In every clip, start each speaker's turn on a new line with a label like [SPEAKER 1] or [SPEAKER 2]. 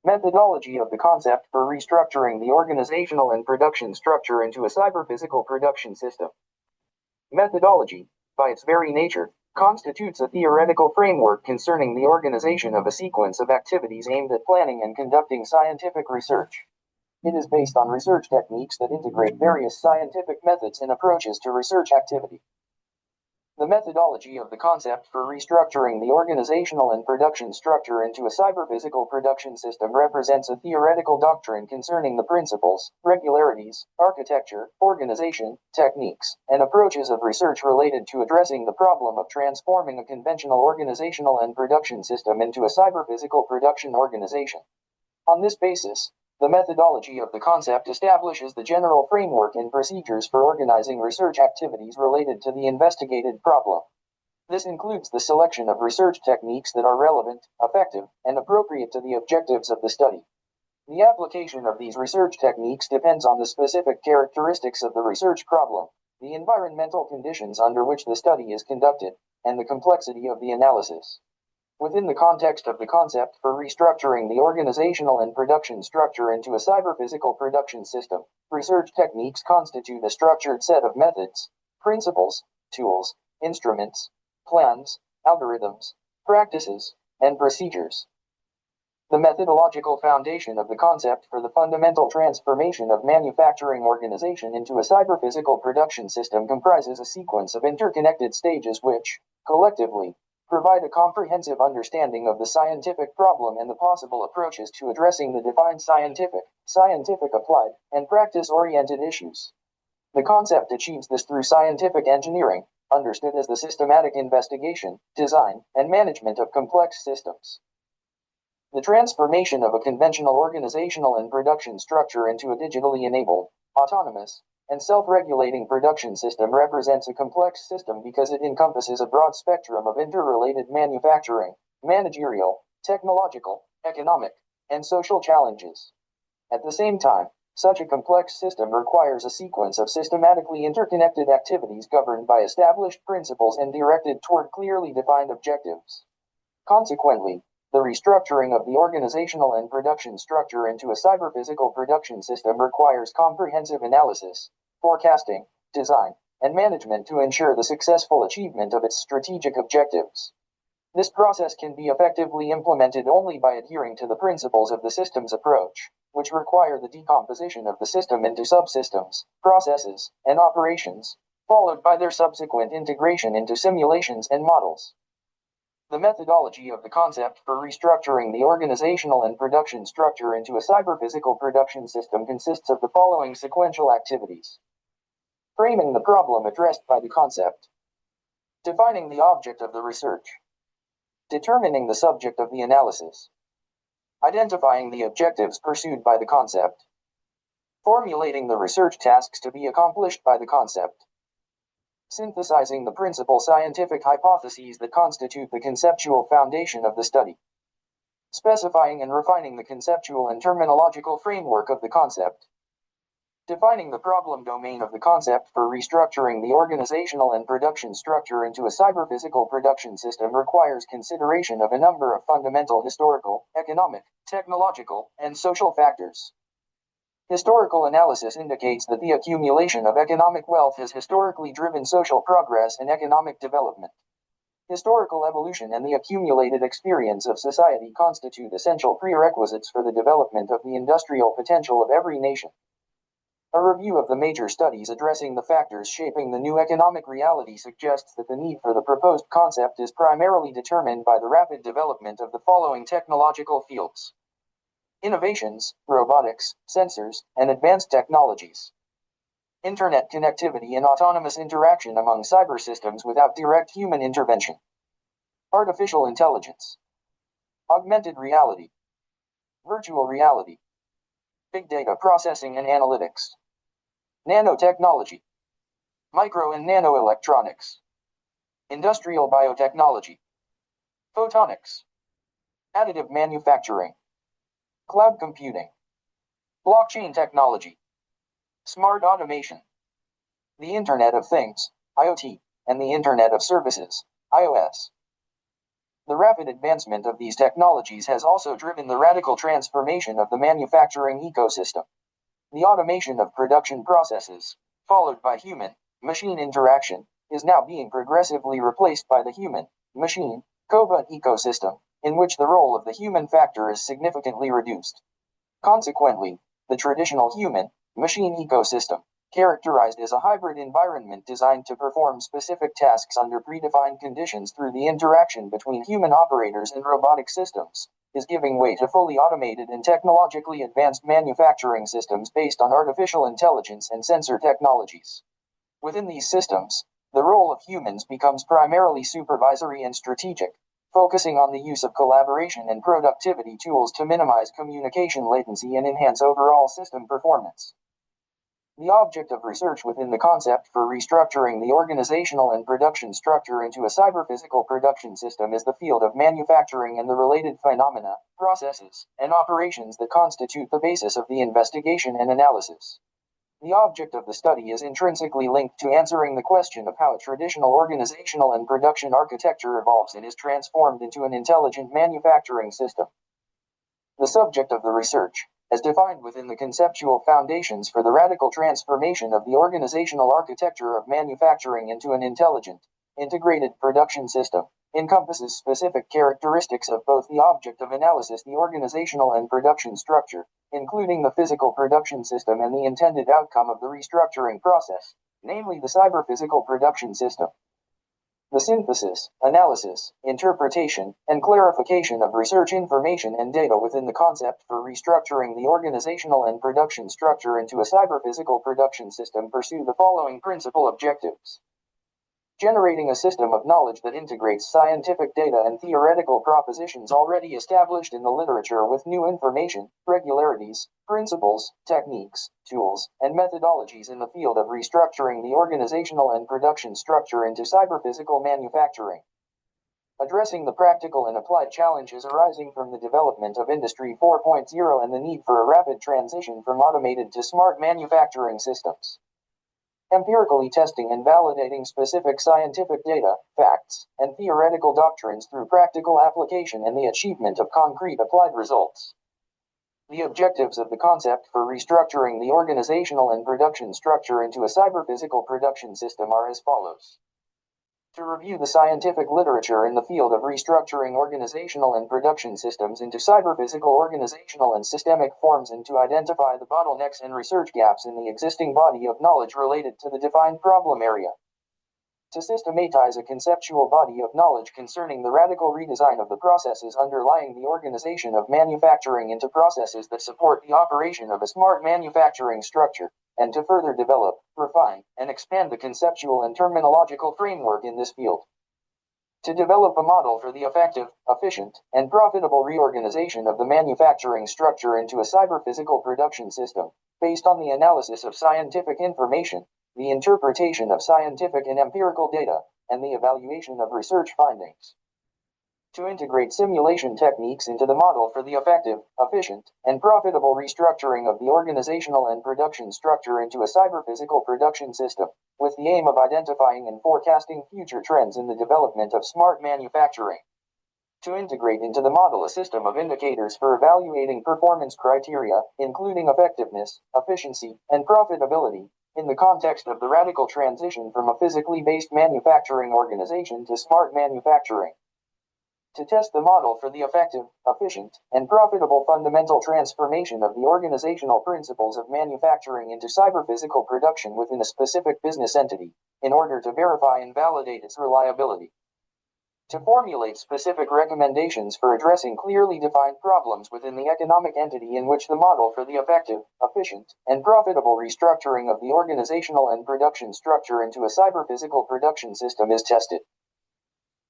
[SPEAKER 1] Methodology of the concept for restructuring the organizational and production structure into a cyber-physical production system. Methodology, by its very nature, constitutes a theoretical framework concerning the organization of a sequence of activities aimed at planning and conducting scientific research. It is based on research techniques that integrate various scientific methods and approaches to research activity. The methodology of the concept for restructuring the organizational and production structure into a cyber-physical production system represents a theoretical doctrine concerning the principles, regularities, architecture, organization, techniques, and approaches of research related to addressing the problem of transforming a conventional organizational and production system into a cyber-physical production organization. On this basis, the methodology of the concept establishes the general framework and procedures for organizing research activities related to the investigated problem. This includes the selection of research techniques that are relevant, effective, and appropriate to the objectives of the study. The application of these research techniques depends on the specific characteristics of the research problem, the environmental conditions under which the study is conducted, and the complexity of the analysis. Within the context of the concept for restructuring the organizational and production structure into a cyber-physical production system, research techniques constitute a structured set of methods, principles, tools, instruments, plans, algorithms, practices, and procedures. The methodological foundation of the concept for the fundamental transformation of manufacturing organization into a cyber-physical production system comprises a sequence of interconnected stages which, collectively, provide a comprehensive understanding of the scientific problem and the possible approaches to addressing the defined scientific applied, and practice-oriented issues. The concept achieves this through scientific engineering, understood as the systematic investigation, design, and management of complex systems. The transformation of a conventional organizational and production structure into a digitally enabled, autonomous, and self-regulating production system represents a complex system because it encompasses a broad spectrum of interrelated manufacturing, managerial, technological, economic, and social challenges. At the same time, such a complex system requires a sequence of systematically interconnected activities governed by established principles and directed toward clearly defined objectives. Consequently, the restructuring of the organizational and production structure into a cyber-physical production system requires comprehensive analysis, forecasting, design, and management to ensure the successful achievement of its strategic objectives. This process can be effectively implemented only by adhering to the principles of the systems approach, which require the decomposition of the system into subsystems, processes, and operations, followed by their subsequent integration into simulations and models. The methodology of the concept for restructuring the organizational and production structure into a cyber-physical production system consists of the following sequential activities. Framing the problem addressed by the concept. Defining the object of the research. Determining the subject of the analysis. Identifying the objectives pursued by the concept. Formulating the research tasks to be accomplished by the concept. Synthesizing the principal scientific hypotheses that constitute the conceptual foundation of the study. Specifying and refining the conceptual and terminological framework of the concept. Defining the problem domain of the concept for restructuring the organizational and production structure into a cyber-physical production system requires consideration of a number of fundamental historical, economic, technological, and social factors. Historical analysis indicates that the accumulation of economic wealth has historically driven social progress and economic development. Historical evolution and the accumulated experience of society constitute essential prerequisites for the development of the industrial potential of every nation. A review of the major studies addressing the factors shaping the new economic reality suggests that the need for the proposed concept is primarily determined by the rapid development of the following technological fields. Innovations, robotics, sensors, and advanced technologies. Internet connectivity and autonomous interaction among cyber systems without direct human intervention. Artificial intelligence. Augmented reality. Virtual reality. Big data processing and analytics. Nanotechnology. Micro and nanoelectronics. Industrial biotechnology. Photonics. Additive manufacturing. Cloud computing. Blockchain technology. Smart automation. The Internet of Things, IoT, and the Internet of Services, iOS. The rapid advancement of these technologies has also driven the radical transformation of the manufacturing ecosystem. The automation of production processes, followed by human-machine interaction, is now being progressively replaced by the human-machine cobot ecosystem, in which the role of the human factor is significantly reduced. Consequently, the traditional human-machine ecosystem, characterized as a hybrid environment designed to perform specific tasks under predefined conditions through the interaction between human operators and robotic systems, is giving way to fully automated and technologically advanced manufacturing systems based on artificial intelligence and sensor technologies. Within these systems, the role of humans becomes primarily supervisory and strategic, focusing on the use of collaboration and productivity tools to minimize communication latency and enhance overall system performance. The object of research within the concept for restructuring the organizational and production structure into a cyber-physical production system is the field of manufacturing and the related phenomena, processes, and operations that constitute the basis of the investigation and analysis. The object of the study is intrinsically linked to answering the question of how a traditional organizational and production architecture evolves and is transformed into an intelligent manufacturing system. The subject of the research, as defined within the conceptual foundations for the radical transformation of the organizational architecture of manufacturing into an intelligent, integrated production system, encompasses specific characteristics of both the object of analysis, the organizational and production structure, including the physical production system and the intended outcome of the restructuring process, namely the cyber-physical production system. The synthesis, analysis, interpretation, and clarification of research information and data within the concept for restructuring the organizational and production structure into a cyber-physical production system pursue the following principal objectives. Generating a system of knowledge that integrates scientific data and theoretical propositions already established in the literature with new information, regularities, principles, techniques, tools, and methodologies in the field of restructuring the organizational and production structure into cyber-physical manufacturing. Addressing the practical and applied challenges arising from the development of Industry 4.0 and the need for a rapid transition from automated to smart manufacturing systems. Empirically testing and validating specific scientific data, facts, and theoretical doctrines through practical application and the achievement of concrete applied results. The objectives of the concept for restructuring the organizational and production structure into a cyber-physical production system are as follows. To review the scientific literature in the field of restructuring organizational and production systems into cyber-physical organizational and systemic forms and to identify the bottlenecks and research gaps in the existing body of knowledge related to the defined problem area. To systematize a conceptual body of knowledge concerning the radical redesign of the processes underlying the organization of manufacturing into processes that support the operation of a smart manufacturing structure, and to further develop, refine, and expand the conceptual and terminological framework in this field. To develop a model for the effective, efficient, and profitable reorganization of the manufacturing structure into a cyber-physical production system, based on the analysis of scientific information, the interpretation of scientific and empirical data, and the evaluation of research findings. To integrate simulation techniques into the model for the effective, efficient, and profitable restructuring of the organizational and production structure into a cyber-physical production system, with the aim of identifying and forecasting future trends in the development of smart manufacturing. To integrate into the model a system of indicators for evaluating performance criteria, including effectiveness, efficiency, and profitability, in the context of the radical transition from a physically based manufacturing organization to smart manufacturing. To test the model for the effective, efficient, and profitable fundamental transformation of the organizational principles of manufacturing into cyber-physical production within a specific business entity, in order to verify and validate its reliability. To formulate specific recommendations for addressing clearly defined problems within the economic entity in which the model for the effective, efficient, and profitable restructuring of the organizational and production structure into a cyber-physical production system is tested.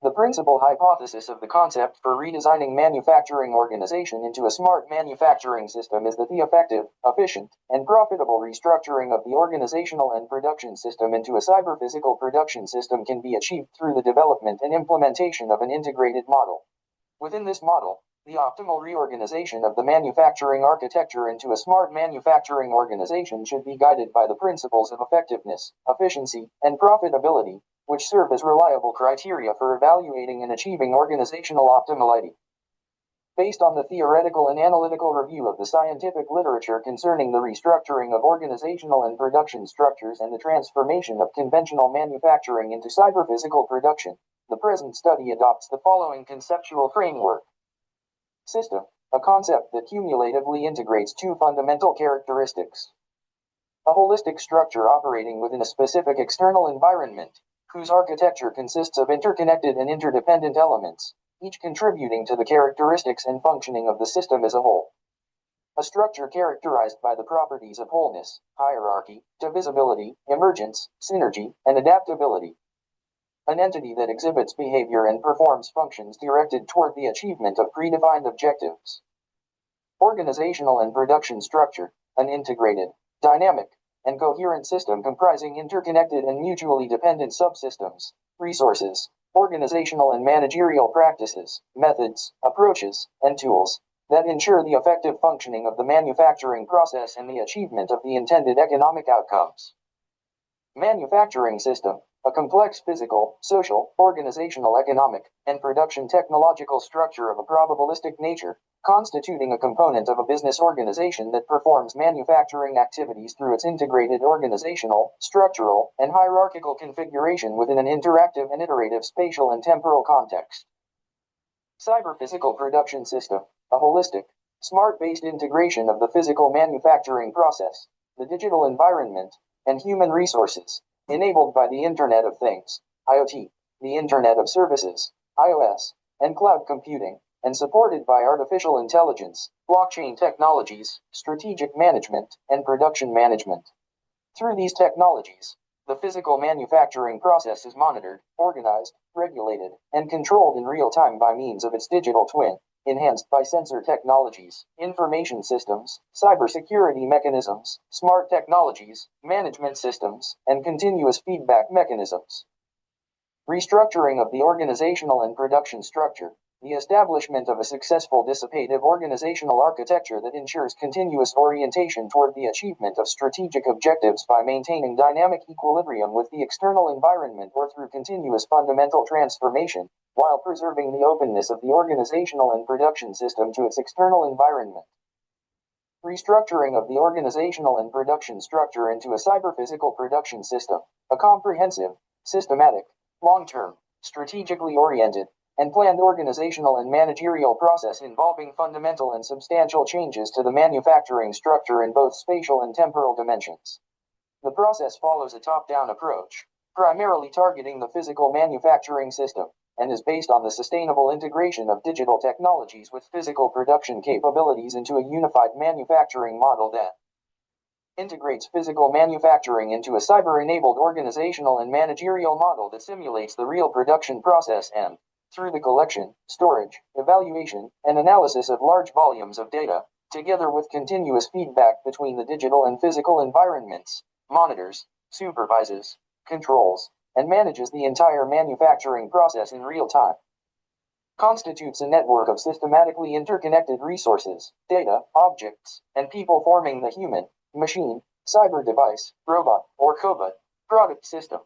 [SPEAKER 1] The principal hypothesis of the concept for redesigning manufacturing organization into a smart manufacturing system is that the effective, efficient, and profitable restructuring of the organizational and production system into a cyber-physical production system can be achieved through the development and implementation of an integrated model. Within this model, the optimal reorganization of the manufacturing architecture into a smart manufacturing organization should be guided by the principles of effectiveness, efficiency, and profitability, which serve as reliable criteria for evaluating and achieving organizational optimality. Based on the theoretical and analytical review of the scientific literature concerning the restructuring of organizational and production structures and the transformation of conventional manufacturing into cyber-physical production, the present study adopts the following conceptual framework. System, a concept that cumulatively integrates two fundamental characteristics. A holistic structure operating within a specific external environment, whose architecture consists of interconnected and interdependent elements, each contributing to the characteristics and functioning of the system as a whole. A structure characterized by the properties of wholeness, hierarchy, divisibility, emergence, synergy, and adaptability. An entity that exhibits behavior and performs functions directed toward the achievement of predefined objectives. Organizational and production structure, an integrated, dynamic, and coherent system comprising interconnected and mutually dependent subsystems, resources, organizational and managerial practices, methods, approaches, and tools that ensure the effective functioning of the manufacturing process and the achievement of the intended economic outcomes. Manufacturing system, a complex physical, social, organizational, economic, and production technological structure of a probabilistic nature, constituting a component of a business organization that performs manufacturing activities through its integrated organizational, structural, and hierarchical configuration within an interactive and iterative spatial and temporal context. Cyber-physical production system, a holistic, smart-based integration of the physical manufacturing process, the digital environment, and human resources, enabled by the Internet of Things, IoT, the Internet of Services, iOS, and cloud computing, and supported by artificial intelligence, blockchain technologies, strategic management, and production management. Through these technologies, the physical manufacturing process is monitored, organized, regulated, and controlled in real time by means of its digital twin, enhanced by sensor technologies, information systems, cybersecurity mechanisms, smart technologies, management systems, and continuous feedback mechanisms. Restructuring of the organizational and production structure, the establishment of a successful dissipative organizational architecture that ensures continuous orientation toward the achievement of strategic objectives by maintaining dynamic equilibrium with the external environment or through continuous fundamental transformation, while preserving the openness of the organizational and production system to its external environment. Restructuring of the organizational and production structure into a cyber-physical production system, a comprehensive, systematic, long-term, strategically oriented, and planned organizational and managerial process involving fundamental and substantial changes to the manufacturing structure in both spatial and temporal dimensions. The process follows a top-down approach, primarily targeting the physical manufacturing system, and is based on the sustainable integration of digital technologies with physical production capabilities into a unified manufacturing model that integrates physical manufacturing into a cyber-enabled organizational and managerial model that simulates the real production process and, through the collection, storage, evaluation, and analysis of large volumes of data, together with continuous feedback between the digital and physical environments, monitors, supervises, controls, and manages the entire manufacturing process in real time. Constitutes a network of systematically interconnected resources, data, objects, and people forming the human, machine, cyber device, robot, or cobot, product system.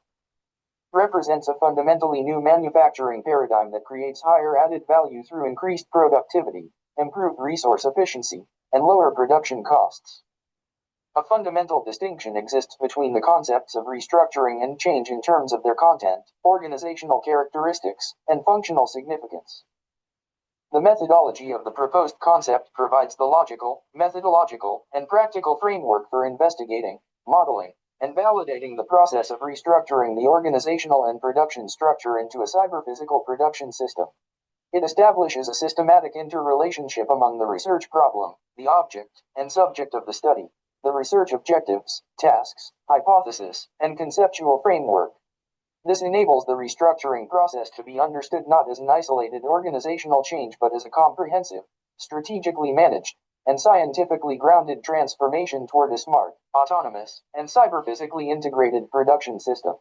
[SPEAKER 1] Represents a fundamentally new manufacturing paradigm that creates higher added value through increased productivity, improved resource efficiency, and lower production costs. A fundamental distinction exists between the concepts of restructuring and change in terms of their content, organizational characteristics, and functional significance. The methodology of the proposed concept provides the logical, methodological, and practical framework for investigating, modeling, and validating the process of restructuring the organizational and production structure into a cyber-physical production system. It establishes a systematic interrelationship among the research problem, the object and subject of the study, the research objectives, tasks, hypothesis, and conceptual framework. This enables the restructuring process to be understood not as an isolated organizational change but as a comprehensive, strategically managed, and scientifically grounded transformation toward a smart, autonomous, and cyber-physically integrated production system.